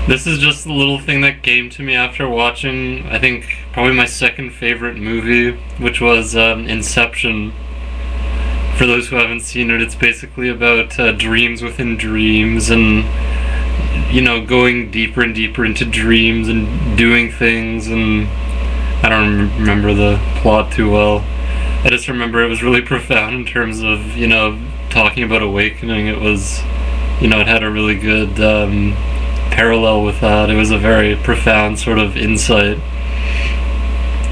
This is just a little thing that came to me after watching, I think, probably my second favorite movie, which was Inception. For those who haven't seen it, it's basically about dreams within dreams and, going deeper and deeper into dreams and doing things, and I don't remember the plot too well. I just remember it was really profound in terms of, talking about awakening. It was, it had a really good parallel with that. It was a very profound sort of insight.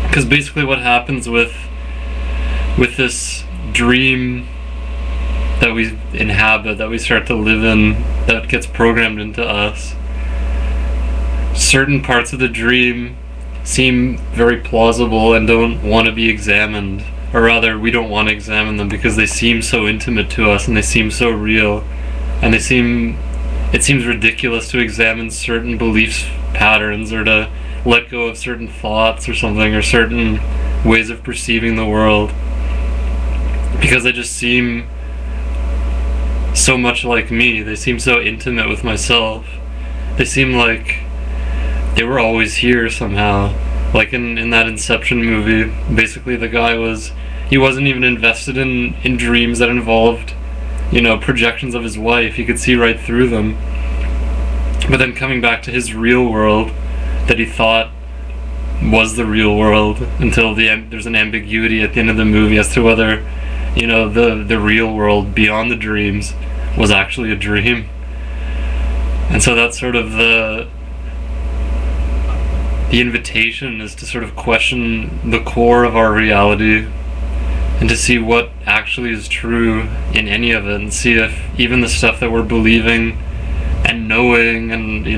Because basically what happens with this dream that we inhabit, that we start to live in, that gets programmed into us, certain parts of the dream seem very plausible and don't want to be examined. Or rather, we don't want to examine them because they seem so intimate to us and they seem so real. And it seems ridiculous to examine certain beliefs patterns or to let go of certain thoughts or something, or certain ways of perceiving the world, because they just seem so much like me. They seem so intimate with myself. They seem like they were always here somehow. Like in that Inception movie, basically the guy he wasn't even invested in dreams that involved, projections of his wife. He could see right through them. But then coming back to his real world that he thought was the real world, until there's an ambiguity at the end of the movie as to whether, the real world beyond the dreams was actually a dream. And so that's sort of the invitation, is to sort of question the core of our reality and to see what actually is true in any of it, and see if even the stuff that we're believing and knowing, and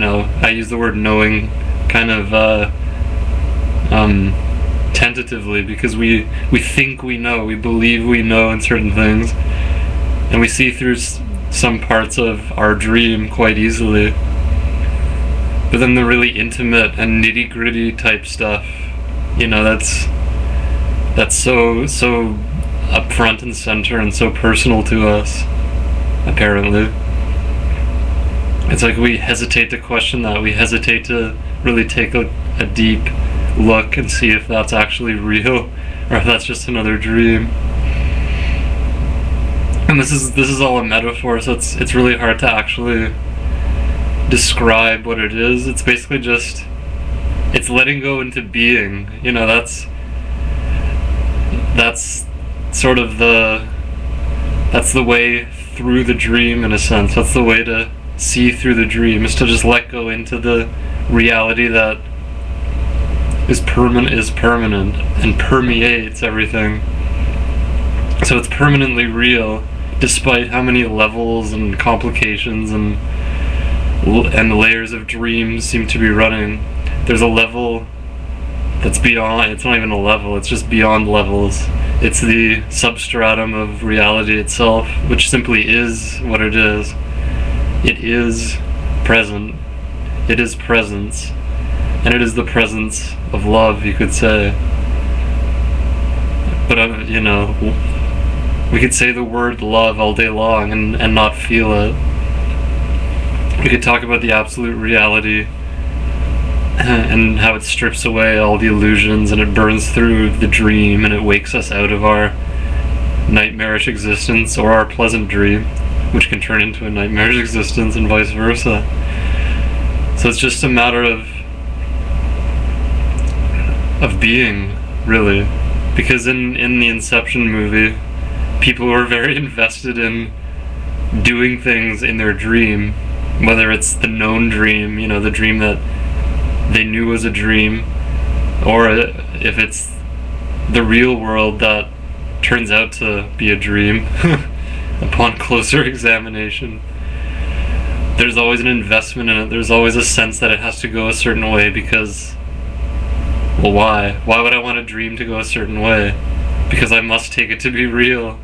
I use the word knowing kind of tentatively, because we think we know, we believe we know in certain things, and we see through some parts of our dream quite easily. But then the really intimate and nitty-gritty type stuff, that's so up front and center and so personal to us, apparently. It's like we hesitate to question that. We hesitate to really take a deep look and see if that's actually real or if that's just another dream. And this is all a metaphor, so it's really hard to actually describe what it is. It's basically just, it's letting go into being. That's sort of that's the way through the dream, in a sense. That's the way to see through the dream, is to just let go into the reality that is permanent and permeates everything. So it's permanently real, despite how many levels and complications and layers of dreams seem to be running. There's a level that's beyond. It's not even a level, it's just beyond levels. It's the substratum of reality itself, which simply is what it is. It is present. It is presence. And it is the presence of love, you could say. But, we could say the word love all day long and not feel it. We could talk about the absolute reality and how it strips away all the illusions, and it burns through the dream, and it wakes us out of our nightmarish existence, or our pleasant dream, which can turn into a nightmarish existence, and vice versa. So it's just a matter of being, really. Because in the Inception movie, people were very invested in doing things in their dream, whether it's the known dream, the dream that they knew was a dream, or if it's the real world that turns out to be a dream upon closer examination. There's always an investment in it. There's always a sense that it has to go a certain way, because, well, why? Why would I want a dream to go a certain way? Because I must take it to be real.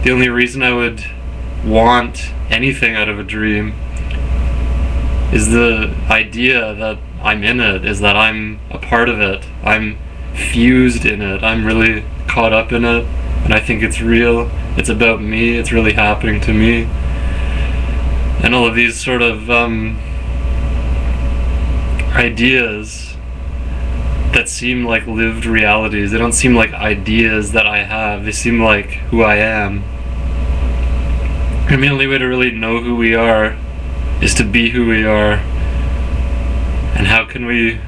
The only reason I would want anything out of a dream is the idea that I'm in it, is that I'm a part of it. I'm fused in it. I'm really caught up in it, and I think it's real. It's about me. It's really happening to me. And all of these sort of ideas that seem like lived realities. They don't seem like ideas that I have. They seem like who I am. And the only way to really know who we are is to be who we are. And how can we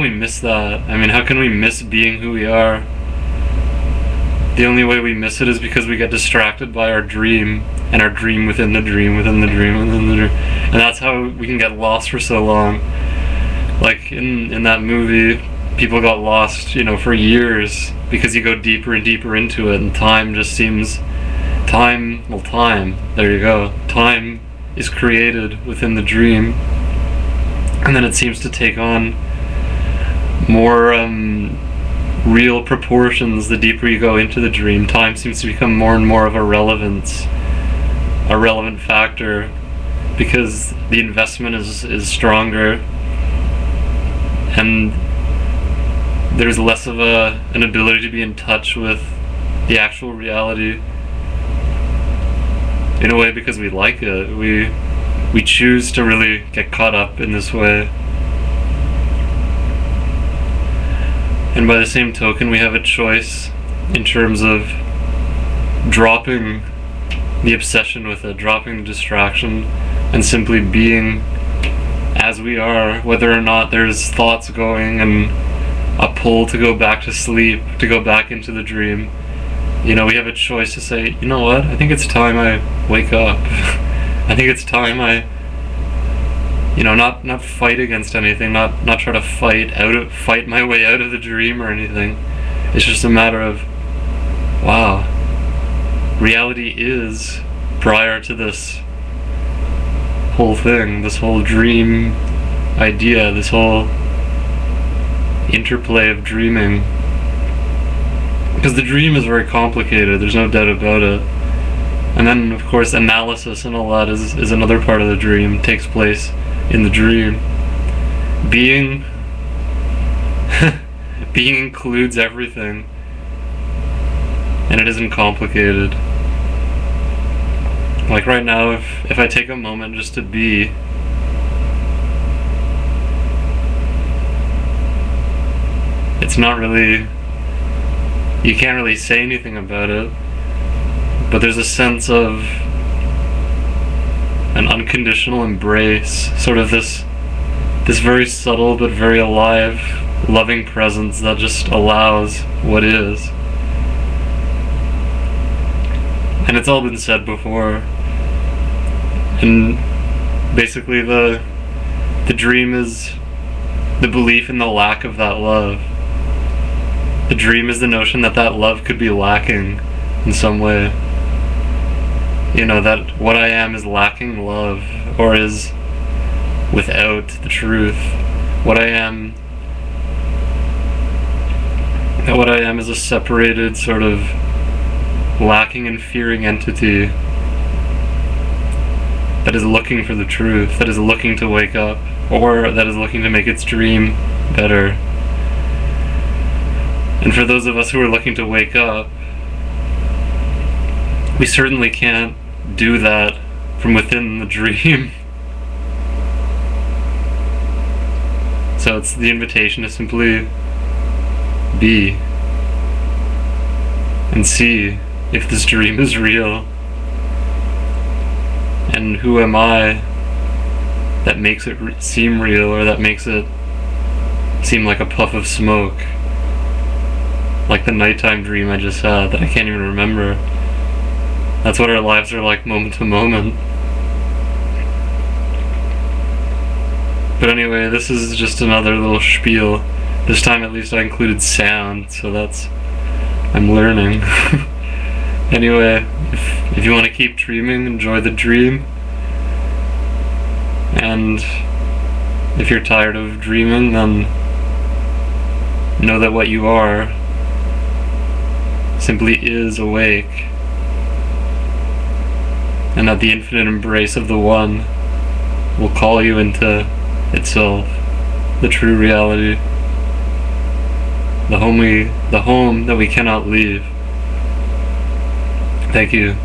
miss that? I mean, how can we miss being who we are? The only way we miss it is because we get distracted by our dream, and our dream within the dream, within the dream, within the dream. And that's how we can get lost for so long. Like in that movie, people got lost, for years, because you go deeper and deeper into it, and time just seems... Time, there you go. Time is created within the dream, and then it seems to take on more real proportions the deeper you go into the dream. Time seems to become more and more of a relevant factor, because the investment is stronger, and there's less of an ability to be in touch with the actual reality. In a way, because we like it. We choose to really get caught up in this way. And by the same token, we have a choice in terms of dropping the obsession with it, dropping the distraction, and simply being as we are, whether or not there's thoughts going and a pull to go back to sleep, to go back into the dream. We have a choice to say, you know what, I think it's time I wake up. I think it's time I, not fight against anything, not try to fight my way out of the dream or anything. It's just a matter of, wow, reality is prior to this whole thing, this whole dream idea, this whole interplay of dreaming. Because the dream is very complicated, there's no doubt about it. And then, of course, analysis and all that is another part of the dream, takes place in the dream. Being includes everything, and it isn't complicated. Like right now, if I take a moment just to be, it's not really... You can't really say anything about it, but there's a sense of an unconditional embrace, sort of this very subtle but very alive, loving presence that just allows what is. And it's all been said before, and basically the dream is the belief in the lack of that love. The dream is the notion that love could be lacking in some way. That what I am is lacking love, or is without the truth. What I am is a separated, sort of lacking and fearing entity that is looking for the truth, that is looking to wake up, or that is looking to make its dream better. And for those of us who are looking to wake up, we certainly can't do that from within the dream. So it's the invitation to simply be and see if this dream is real, and who am I that makes it seem real, or that makes it seem like a puff of smoke. Like the nighttime dream I just had that I can't even remember. That's what our lives are like, moment to moment. But anyway, this is just another little spiel. This time at least I included sound, so I'm learning. Anyway, if you want to keep dreaming, enjoy the dream. And if you're tired of dreaming, then know that what you are simply is awake, and that the infinite embrace of the One will call you into itself, the true reality, the home that we cannot leave. Thank you.